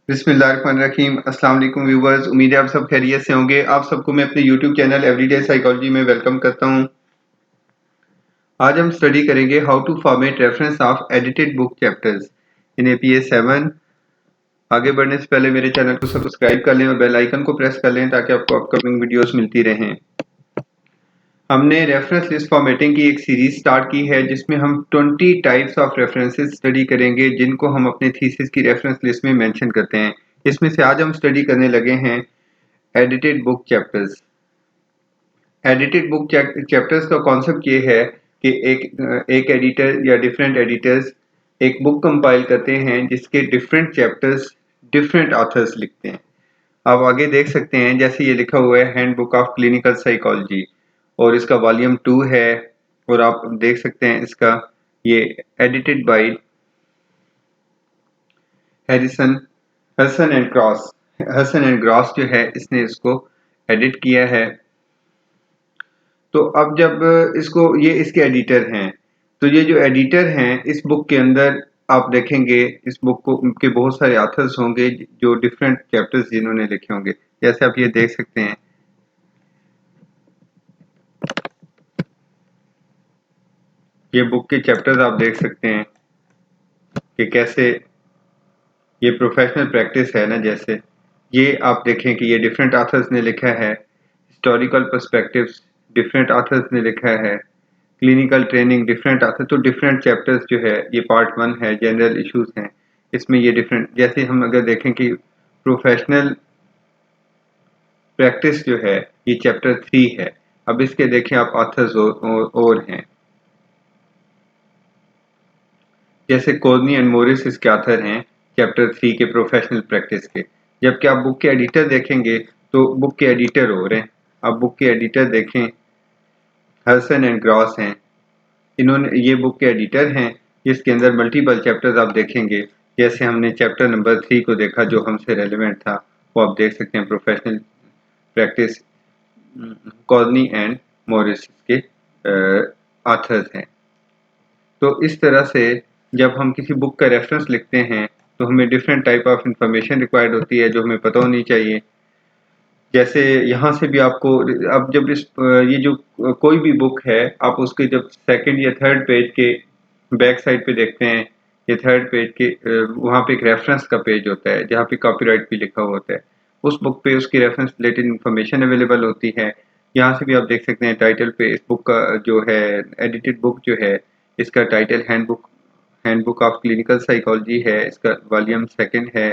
बिस्मिल्लाहिर्रहमानिर्रहीम। अस्सलाम वालेकुम व्यूवर्स, उम्मीद है आप सब खैरियत से होंगे। आप सबको मैं अपने यूट्यूब चैनल एवरीडे साइकोलॉजी में वेलकम करता हूं। आज हम स्टडी करेंगे how to format reference of edited book chapters in APA 7। आगे बढ़ने से पहले मेरे चैनल को सब्सक्राइब कर लें और बेल आइकन को प्रेस कर लें ताकि आपको अपकमिंग वीडियोस मिलती रहें। हमने रेफरेंस लिस्ट फॉर्मेटिंग की एक सीरीज स्टार्ट की है जिसमें हम 20 टाइप्स ऑफ रेफरेंसेस स्टडी करेंगे जिनको हम अपने थीसिस की रेफरेंस लिस्ट में मेंशन करते हैं। इसमें से आज हम स्टडी करने लगे हैं edited book chapters. Edited book chapters का कॉन्सेप्ट ये है कि एक एडिटर या डिफरेंट एडिटर्स एक बुक कंपाइल करते हैं जिसके डिफरेंट चैप्टर्स डिफरेंट ऑथर्स लिखते हैं। आप आगे देख सकते हैं जैसे ये लिखा हुआ है hand book of clinical psychology और इसका वॉल्यूम 2 है और आप देख सकते हैं इसका ये edited by Harrison Hassan and Gross जो है इसने इसको एडिट किया है। तो अब जब इसको ये इसके एडिटर हैं तो ये जो एडिटर हैं इस बुक के अंदर आप देखेंगे इस बुक को के बहुत सारे ऑथर्स होंगे जो डिफरेंट चैप्टर्स जिन्होंने लिखे होंगे। जैसे आप ये देख सकते हैं ये बुक के चैप्टर्स आप देख सकते हैं कि कैसे ये प्रोफेशनल प्रैक्टिस है ना। जैसे ये आप देखें कि ये डिफरेंट ऑथर्स ने लिखा है। हिस्टोरिकल पर्सपेक्टिव्स डिफरेंट ऑथर्स ने लिखा है। Clinical training different author. तो डिफरेंट चैप्टर्स जो है ये पार्ट 1 है, जनरल इश्यूज हैं इसमें ये डिफरेंट। जैसे हम अगर देखें कि प्रोफेशनल प्रैक्टिस जो है ये चैप्टर 3 है। अब इसके देखें आप ऑथर्स और हैं जैसे कोर्नी एंड मोरिस इसके ऑथर हैं चैप्टर 3 के प्रोफेशनल प्रैक्टिस के। जबकि आप बुक के एडिटर देखेंगे तो बुक के एडिटर हो रहे हैं। आप बुक के एडिटर देखें हसन एंड ग्रॉस हैं, इन्होंने ये बुक के एडिटर हैं जिसके अंदर मल्टीपल चैप्टर्स आप देखेंगे। जैसे हमने चैप्टर नंबर 3 को देखा जो हमसे रेलेवेंट था वो आप देख सकते हैं professional practice Corney and Morris के ऑथर्स हैं। तो इस तरह से जब हम किसी बुक का रेफरेंस लिखते हैं तो हमें different type of information required होती है जो हमें पता होनी चाहिए। जैसे यहाँ से भी आपको अब जब ये जो कोई भी बुक है आप उसके जब सेकंड या थर्ड पेज के बैक साइड पे देखते हैं ये थर्ड पेज के वहाँ पे एक रेफरेंस का पेज होता है जहाँ पे कॉपीराइट भी लिखा हुआ होता है। उस बुक पे उसकी रेफरेंस रिलेटेड इन्फॉर्मेशन अवेलेबल होती है। यहाँ से भी आप देख सकते हैं टाइटल पे इस बुक का जो है एडिटेड बुक जो है इसका title handbook of clinical psychology है। इसका वॉल्यूम 2 है।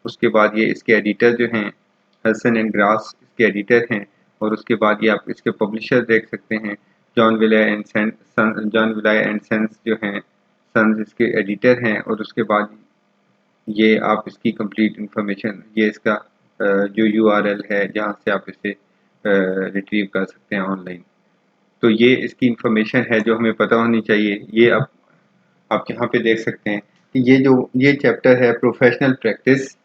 उसके बाद ये इसके एडिटर जो हैं हसन एंड ग्रास इसके एडिटर हैं और उसके बाद ये आप इसके पब्लिशर देख सकते हैं जॉन विलाय एंड सन्स जो हैं सन्स इसके एडिटर हैं। और उसके बाद ये आप इसकी कंप्लीट इंफॉर्मेशन ये इसका जो यूआरएल है जहाँ से आप इसे रिट्रीव कर सकते हैं ऑनलाइन। तो ये इसकी इंफॉर्मेशन है जो हमें पता होनी चाहिए। ये आप यहाँ पे देख सकते हैं कि ये चैप्टर है प्रोफेशनल प्रैक्टिस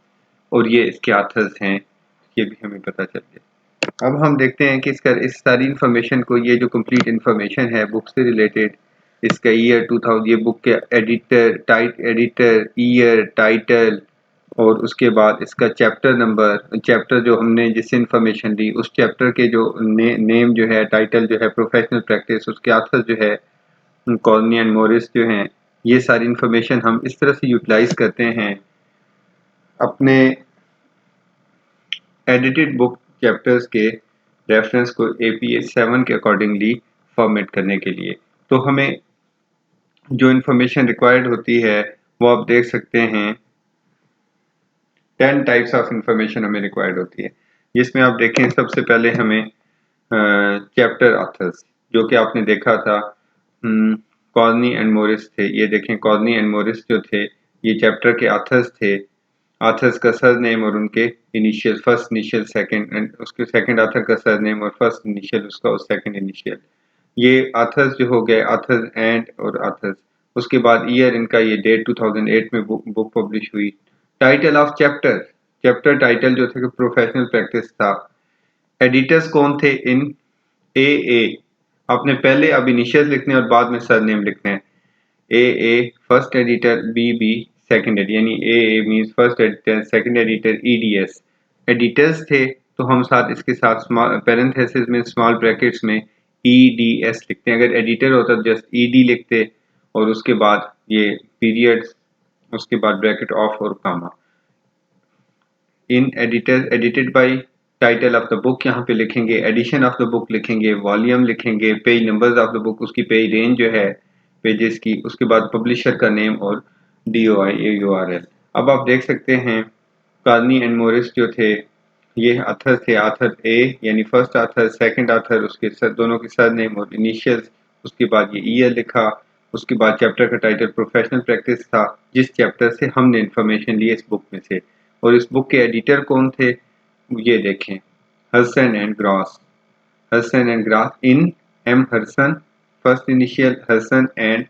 और ये इसके ऑथर्स हैं, ये भी हमें पता चल गया। अब हम देखते हैं कि इस सारी इंफॉर्मेशन को ये जो कंप्लीट इंफॉर्मेशन है बुक से रिलेटेड इसका ईयर 2000 ये बुक के एडिटर ईयर टाइटल और उसके बाद इसका चैप्टर नंबर चैप्टर जो हमने जिससे इंफॉर्मेशन ली उस चैप्टर के जो नेम जो है टाइटल जो है प्रोफेशनल प्रैक्टिस उसके ऑथर जो है कॉर्नी एंड मोरिस जो हैं। ये सारी इंफॉर्मेशन हम इस तरह से यूटिलाइज करते हैं अपने एडिटेड बुक चैप्टर्स के रेफरेंस को एपीए 7 के अकॉर्डिंगली फॉर्मेट करने के लिए। तो हमें जो इंफॉर्मेशन रिक्वायर्ड होती है वो आप देख सकते हैं 10 टाइप्स ऑफ इंफॉर्मेशन हमें रिक्वायर्ड होती है जिसमें आप देखें सबसे पहले हमें चैप्टर ऑथर्स जो कि आपने देखा था कॉर्नी एंड मोरिस थे। ये देखें कॉर्नी एंड मोरिस जो थे ये चैप्टर के ऑथर्स थे। ऑथर्स का सर नेम और उनके initial first initial second and उसके सेकंड ऑथर का सर नेम और फर्स्ट इनिशियल उसका और सेकंड इनिशियल। ये ऑथर्स जो हो गए ऑथर्स एंड और ऑथर्स। उसके बाद ईयर इनका ये डेट 2008 में बुक पब्लिश हुई। टाइटल ऑफ चैप्टर टाइटल जो थे प्रोफेशनल प्रैक्टिस था। एडिटर्स कौन थे इन ए आपने पहले अब इनिशियल लिखने और बाद में सरनेम लिखने हैं। A first editor, B second editor, यानी A means first editor, second editor, EDS editors थे, तो हम साथ इसके साथ स्मॉल पैरेंथेसिस में स्मॉल ब्रैकेट्स में ईडीएस लिखते हैं। अगर एडिटर होता तो जस्ट ईडी लिखते और उसके बाद ये पीरियड्स, उसके बाद ब्रैकेट ऑफ और comma. In editor edited by title of the book यहाँ पे लिखेंगे, एडिशन ऑफ द बुक लिखेंगे, वॉल्यूम लिखेंगे, page numbers of the book, उसकी पेज रेंज जो है पेजेस की, उसके बाद पब्लिशर का नेम और DOI अब आप देख सकते हैं कार्नी एंड मोरिस जो थे ये ऑथर थे, ऑथर ए यानी फर्स्ट ऑथर, सेकंड ऑथर, उसके दोनों के सरनेम और इनिशियल्स, उसके बाद ये ईयर लिखा, उसके बाद चैप्टर का टाइटल प्रोफेशनल प्रैक्टिस था जिस चैप्टर से हमने इंफॉर्मेशन ली इस बुक में से। और इस बुक के एडिटर कौन थे ये देखें, Hassan and Gross, Hassan and Gross in M Hassan first initial Hassan and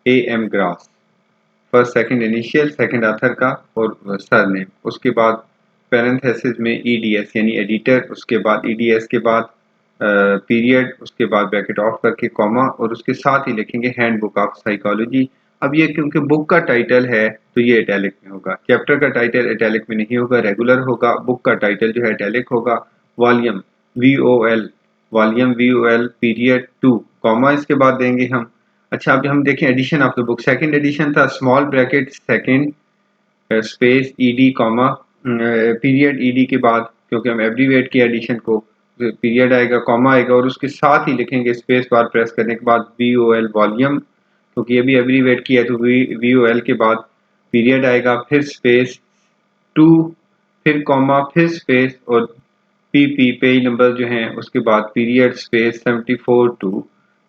AM Gross first second initial second author का और सरनेम, उसके बाद पैरेंथेसिस में EDS यानी एडिटर, उसके बाद EDS के बाद पीरियड, उसके बाद ब्रैकेट ऑफ करके कॉमा और उसके साथ ही लिखेंगे हैंडबुक ऑफ साइकोलॉजी। अब ये क्योंकि बुक का टाइटल है तो ये इटैलिक में होगा, चैप्टर का टाइटल इटैलिक में नहीं होगा, रेगुलर होगा, बुक का टाइटल जो है इटैलिक होगा। Volume VOL, volume VOL period 2 comma इसके बाद देंगे हम। अच्छा अब हम देखें edition of the book, second edition था, small bracket second space ED comma period ED के बाद, क्योंकि हम एब्रीवेट किया एडिशन को, पीरियड आएगा, कॉमा आएगा और उसके साथ ही लिखेंगे स्पेस बार प्रेस करने के बाद VOL वॉल्यूम, क्योंकि ये भी एब्रीवेट किया तो VOL के बाद पीरियड आएगा, फिर स्पेस 2, फिर कॉमा, फिर स्पेस और PP पेज नंबर जो हैं उसके बाद period space 74 to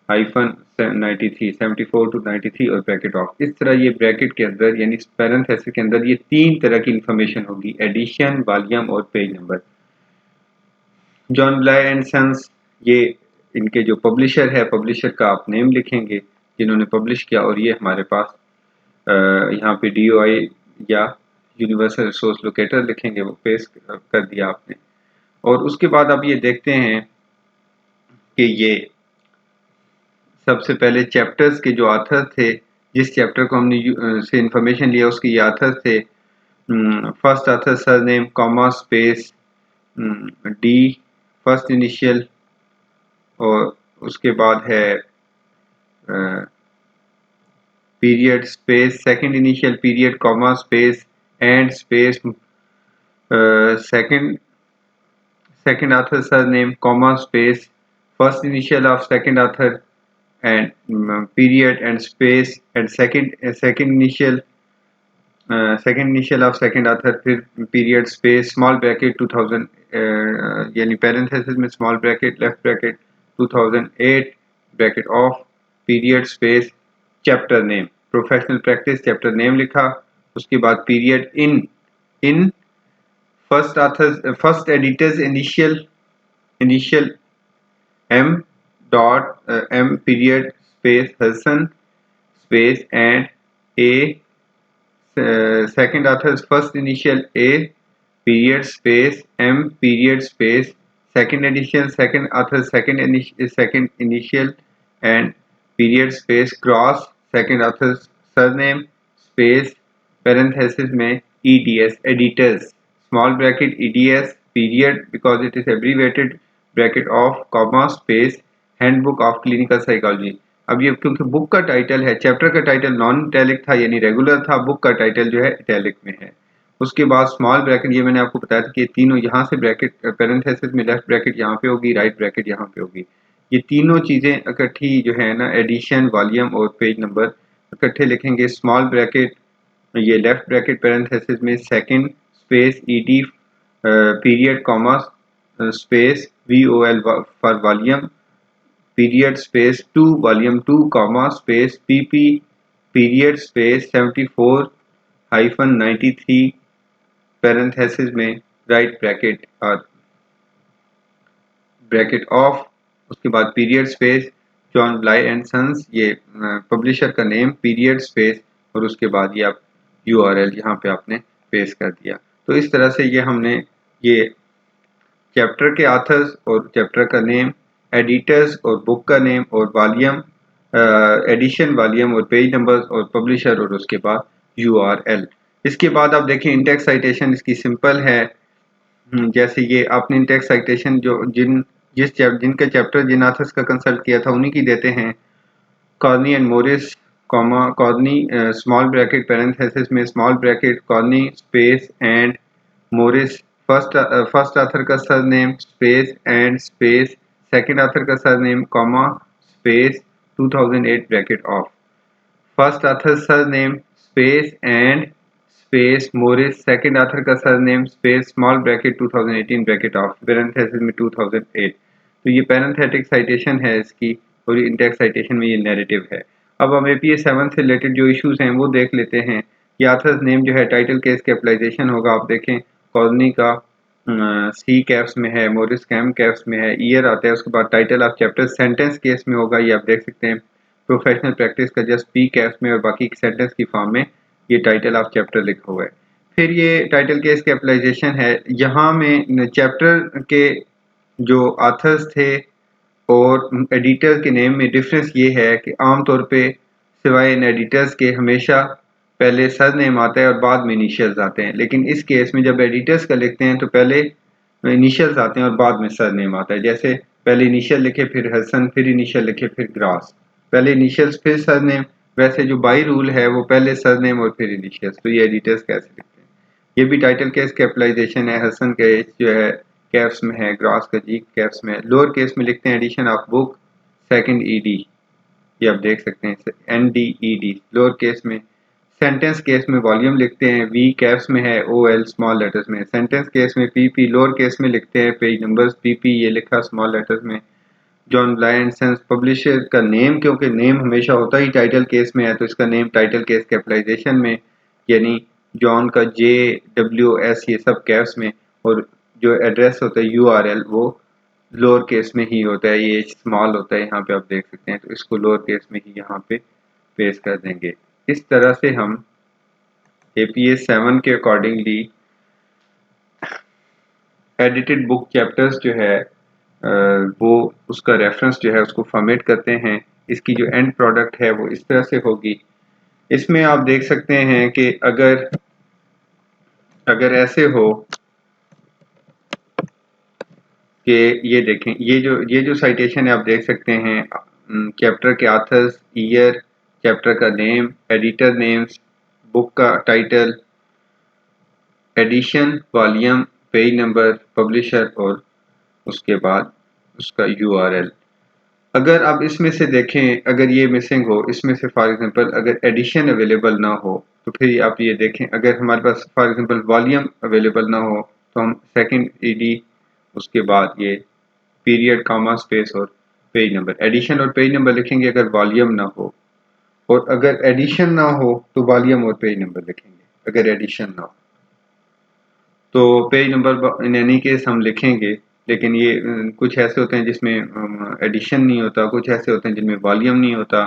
hyphen 74 to 93 और ब्रैकेट ऑफ। इस तरह ये ब्रैकेट के अंदर यानी पैरेंथेसिस के अंदर ये तीन तरह की इंफॉर्मेशन होगी, एडिशन, वॉल्यूम और page number. John Wiley and sons ये इनके जो पब्लिशर है, पब्लिशर का आप नेम लिखेंगे जिन्होंने पब्लिश किया, और ये हमारे पास यहाँ पे DOI या यूनिवर्सल रिसोर्स लोकेटर लिखेंगे, वो पेस्ट कर दिया आपने। और उसके बाद आप ये देखते हैं कि ये सबसे पहले चैप्टर्स के जो ऑथर थे, जिस चैप्टर को हमने से इंफॉर्मेशन लिया उसके ये ऑथर थे, first author surname comma space D first initial, और उसके बाद है period space second initial period comma space and space second author surname comma space first initial of second author and period and space and second initial of second author फिर period space small bracket 2000 यानी parenthesis में small bracket left bracket 2008 bracket off period space chapter name professional practice chapter name लिखा, उसके बाद period in first editor's initial M dot M period space Hassan space and A second author's first initial A period space M period space second edition second author's second initial and period space cross second author's surname space parenthesis में EDS editors small bracket EDS period because it is abbreviated bracket of comma space handbook of clinical psychology. अब ये क्योंकि book का title है, chapter का title non italic था यानी regular था, बुक का टाइटल जो है इटैलिक में है। उसके बाद स्मॉल ब्रैकेट, ये मैंने आपको बताया था कि तीनों यहाँ से ब्रैकेट पैरेंथेसिस में लेफ्ट ब्रैकेट यहाँ पे होगी, राइट ब्रैकेट यहाँ पे होगी, ये तीनों चीज़ें इकट्ठी जो है ना एडिशन वॉल्यूम और पेज नंबर इकट्ठे लिखेंगे। स्मॉल ब्रैकेट ये लेफ्ट ब्रैकेट पैरेंथेसिस में second space ED period comma space VOL for volume period space 2 volume 2 comma space PP period space 74 hyphen 93 parenthesis में right bracket और bracket off, उसके बाद period space John Wiley and sons ये publisher का name period space और उसके बाद ये आप URL यहाँ पे आपने पेस्ट कर दिया। तो इस तरह से ये हमने ये चैप्टर के ऑथर्स और चैप्टर का नेम, एडिटर्स और बुक का नेम और वॉल्यूम एडिशन वॉल्यूम और पेज नंबर्स और पब्लिशर और उसके बाद URL। इसके बाद आप देखें इंडेक्स साइटेशन इसकी सिंपल है। जैसे ये आपने इंडेक्स साइटेशन जो जिनके चैप्टर जिन ऑथर्स का कंसल्ट किया था उन्हीं की देते हैं। Corney and Morris comma Corney small bracket parenthesis में small bracket Corney space and Morris first author का surname space and space second author का surname comma space 2008 bracket off first author surname space and space Morris second author का surname space small bracket 2018 bracket off parenthesis में 2008। तो ये पैरेंथेटिक citation है इसकी और index citation में ये नैरेटिव है। अब हम APA 7 से रिलेटेड जो इश्यूज हैं वो देख लेते हैं। ये ऑथर्स नेम जो है टाइटल केस कैपिटलाइजेशन होगा। आप देखें कॉलोनी का सी कैप्स में है, मोरिस कैम कैप्स में है, ईयर आता है, उसके बाद title of chapter sentence case में होगा। ये आप देख सकते हैं प्रोफेशनल प्रैक्टिस का जस्ट पी कैप्स में और बाकी सेंटेंस की फॉर्म में ये टाइटल ऑफ चैप्टर लिखा हुआ है। फिर ये टाइटल केस कैपिटलाइजेशन है। यहाँ में चैप्टर के जो ऑथर्स थे और एडिटर के नेम में डिफरेंस ये है कि आमतौर पे सिवाय इन एडिटर्स के हमेशा पहले सर नेम आता है और बाद में इनिशियल्स आते हैं। लेकिन इस केस में जब एडिटर्स का लिखते हैं तो पहले इनिशियल्स आते हैं और बाद में सर नेम आता है। जैसे पहले इनिशियल लिखे फिर हसन, फिर इनिशियल लिखे फिर ग्रास, पहले इनिशियल्स फिर सर नेम। वैसे जो बाई रूल है वो पहले सर नेम और फिर इनिशियल्स। तो ये एडिटर्स कैसे लिखते हैं। ये भी टाइटल केस कैपिटलाइजेशन है। हसन का एच जो है कैप्स में है, ग्रास का जी कैप्स में है। लोअर केस में लिखते हैं edition of book second ED, ये आप देख सकते हैं NDED लोअर केस में। सेंटेंस केस में वॉल्यूम लिखते हैं, वी कैप्स में है, OL स्मॉल लेटर्स में। सेंटेंस केस में PP लोअर केस में लिखते हैं, पेज नंबर्स PP ये लिखा स्मॉल लेटर्स में। John Wiley and Sons publisher का नेम, क्योंकि नेम हमेशा होता ही टाइटल केस में है तो इसका नेम टाइटल केस कैपिटलाइजेशन में, यानी जॉन का JWS ये सब कैप्स में। और जो एड्रेस होता है URL वो लोअर केस में ही होता है, ये स्मॉल होता है यहाँ पे आप देख सकते हैं। तो इसको लोअर केस में ही यहाँ पे पेश कर देंगे। इस तरह से हम APA 7 के अकॉर्डिंगली एडिटेड बुक चैप्टर्स जो है वो उसका रेफरेंस जो है उसको फॉर्मेट करते हैं। इसकी जो एंड प्रोडक्ट है वो इस तरह से होगी। इसमें आप देख सकते हैं कि अगर ऐसे हो कि ये देखें, ये जो साइटेशन है आप देख सकते हैं चैप्टर के ऑथर्स, ईयर, चैप्टर का नेम, एडिटर नेम्स, बुक का title, edition, volume, page number, publisher और उसके बाद उसका URL। अगर आप इसमें से देखें, अगर ये मिसिंग हो इसमें से, फॉर एग्जांपल अगर एडिशन अवेलेबल ना हो तो फिर आप ये देखें, अगर हमारे पास फॉर एग्जांपल वॉल्यूम अवेलेबल ना हो तो हम सेकंड ED उसके बाद ये पीरियड कॉमा स्पेस और पेज नंबर, एडिशन और पेज नंबर लिखेंगे अगर वॉल्यूम ना हो। और अगर एडिशन ना हो तो वॉल्यूम और पेज नंबर लिखेंगे अगर एडिशन ना हो। तो page number in any case हम लिखेंगे। लेकिन ये कुछ ऐसे होते हैं जिसमें एडिशन नहीं होता, कुछ ऐसे होते हैं जिनमें वॉल्यूम नहीं होता।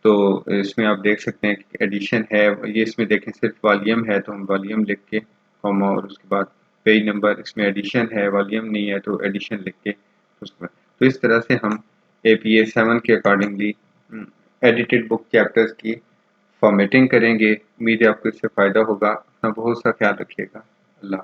तो इसमें आप देख सकते हैं कि एडिशन है, ये इसमें देखें सिर्फ वॉल्यूम है तो हम वॉल्यूम लिख के कॉमा और उसके बाद पेज नंबर, इसमें एडिशन है वॉल्यूम नहीं है तो एडिशन लिख के उसके बाद। तो इस तरह से हम APA 7 के अकॉर्डिंगली एडिटेड बुक चैप्टर्स की फॉर्मेटिंग करेंगे। उम्मीद है आपको इससे फ़ायदा होगा। अपना बहुत सा ख्याल रखिएगा। अल्लाह।